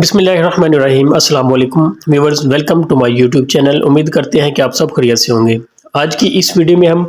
बिस्मिल्लाहिर्रहमानिर्रहीम अस्सलाम वालेकुम viewers, welcome to my YouTube channel. उम्मीद करते हैं कि आप सब खैरियत से होंगे। आज की इस वीडियो में हम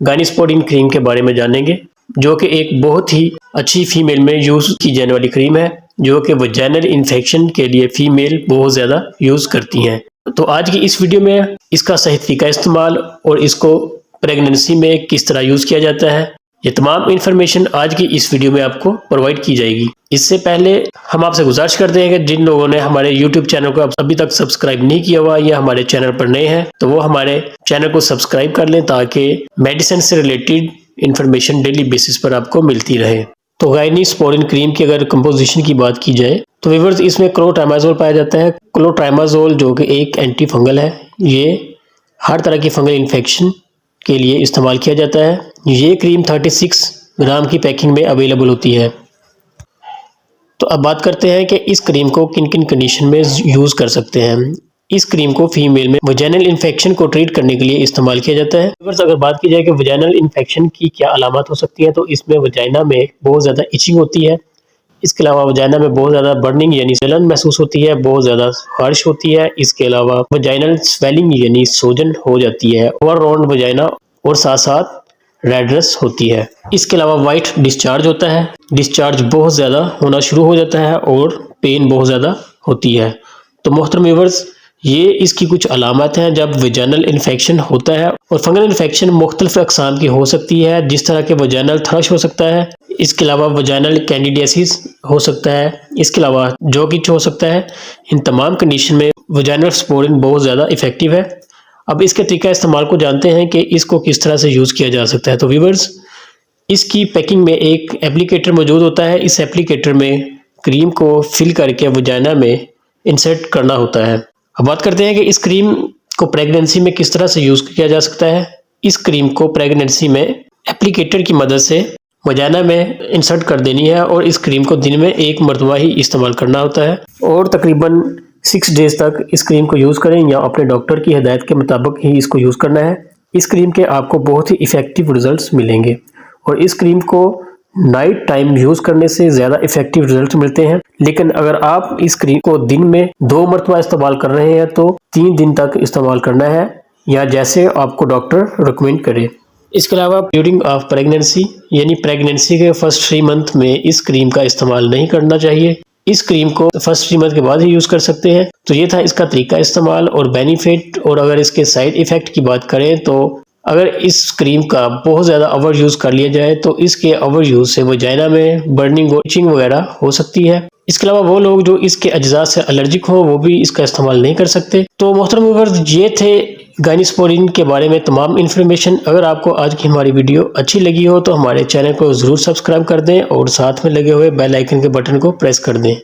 गायनीस्पोडिन क्रीम के बारे में जानेंगे, जो कि एक बहुत ही अच्छी फीमेल में यूज़ की जाने वाली क्रीम है, जो कि वजाइनल इन्फेक्शन के लिए फीमेल बहुत ज़्यादा यूज़ करती हैं। तो आज की इस वीडियो में इसका सही तरीका इस्तेमाल और इसको प्रेगनेंसी में किस तरह यूज़ किया जाता है, ये तमाम इन्फॉर्मेशन आज की इस वीडियो में आपको प्रोवाइड की जाएगी। इससे पहले हम आपसे गुजारिश करते हैं कि जिन लोगों ने हमारे YouTube चैनल को अभी तक सब्सक्राइब नहीं किया हुआ या हमारे चैनल पर नए हैं, तो वो हमारे चैनल को सब्सक्राइब कर लें ताकि मेडिसिन से रिलेटेड इन्फॉर्मेशन डेली बेसिस पर आपको मिलती रहे। तो गायनीस्पोडिन क्रीम की अगर कंपोजिशन की बात की जाए तो व्यूअर्स, इसमें क्लोट्रामाजोल पाया जाता है। क्लोट्रामाजोल जो कि एक एंटी फंगल है, ये हर तरह की फंगल इन्फेक्शन के लिए इस्तेमाल किया जाता है। ये क्रीम 36 ग्राम की पैकिंग में अवेलेबल होती है। तो अब बात करते हैं कि इस क्रीम को किन किन कंडीशन में यूज़ कर सकते हैं। इस क्रीम को फीमेल में वजाइनल इन्फेक्शन को ट्रीट करने के लिए इस्तेमाल किया जाता है। अगर बात की जाए कि वजाइनल इन्फेक्शन की क्या अलामत हो सकती है, तो इसमें वजाइना में बहुत ज़्यादा इचिंग होती है। इसके अलावा वजाइना में बहुत ज़्यादा बर्निंग यानी जलन महसूस होती है, बहुत ज़्यादा खारिश होती है। इसके अलावा वजाइनल स्वेलिंग यानी सूजन हो जाती है, ओवर राउंड वजाइना और साथ साथ रेडनेस होती है। इसके अलावा वाइट डिस्चार्ज होता है, डिस्चार्ज बहुत ज़्यादा होना शुरू हो जाता है और पेन बहुत ज़्यादा होती है। तो मोहतरम व्यूअर्स, ये इसकी कुछ अलामत हैं जब वजाइनल इन्फेक्शन होता है। और फंगल इन्फेक्शन मुख्तलिफ अक़साम की हो सकती है, जिस तरह के वजाइनल थ्रश हो सकता है, इसके अलावा वजाइनल कैंडिडियासिस हो सकता है, इसके अलावा जोगिच हो सकता है। इन तमाम कंडीशन में वजाइनल स्पोडिन बहुत ज़्यादा इफेक्टिव है। अब इसके तरीका इस्तेमाल को जानते हैं कि इसको किस तरह से यूज़ किया जा सकता है। तो व्यूअर्स, इसकी पैकिंग में एक एप्लीकेटर मौजूद होता है। इस एप्लीकेटर में क्रीम को फिल करके वजाइना में इंसर्ट करना होता है। अब बात करते हैं कि इस क्रीम को प्रेगनेंसी में किस तरह से यूज़ किया जा सकता है। इस क्रीम को प्रेगनेंसी में एप्लीकेटर की मदद से वजाइना में इंसर्ट कर देनी है और इस क्रीम को दिन में एक मरतबा ही इस्तेमाल करना होता है और तकरीबन 6 डेज तक इस क्रीम को यूज़ करें या अपने डॉक्टर की हिदायत के मुताबिक ही इसको यूज़ करना है। इस क्रीम के आपको बहुत ही इफ़ेक्टिव रिजल्ट्स मिलेंगे और इस क्रीम को नाइट टाइम यूज़ करने से ज़्यादा इफ़ेक्टिव रिजल्ट मिलते हैं। लेकिन अगर आप इस क्रीम को दिन में 2 मरतबा इस्तेमाल कर रहे हैं तो 3 दिन तक इस्तेमाल करना है या जैसे आपको डॉक्टर रिकमेंड करे। इसके अलावा ड्यूरिंग ऑफ प्रेगनेंसी यानी प्रेगनेंसी के फर्स्ट 3 मंथ में इस क्रीम का इस्तेमाल नहीं करना चाहिए। इस क्रीम को फर्स्ट 3 मंथ के बाद ही यूज़ कर सकते हैं। तो ये था इसका तरीका इस्तेमाल और बेनिफिट। और अगर इसके साइड इफ़ेक्ट की बात करें तो अगर इस क्रीम का बहुत ज़्यादा ओवर यूज़ कर लिया जाए तो इसके ओवर यूज़ से वजाइना में बर्निंग और इचिंग वगैरह हो सकती है। इसके अलावा वो लोग जो इसके अज्जा से एलर्जिक हो वो भी इसका इस्तेमाल नहीं कर सकते। तो मोहतरम व्यूअर्स, ये थे गायनीस्पोडिन के बारे में तमाम इन्फॉर्मेशन। अगर आपको आज की हमारी वीडियो अच्छी लगी हो तो हमारे चैनल को ज़रूर सब्सक्राइब कर दें और साथ में लगे हुए बेल आइकन के बटन को प्रेस कर दें।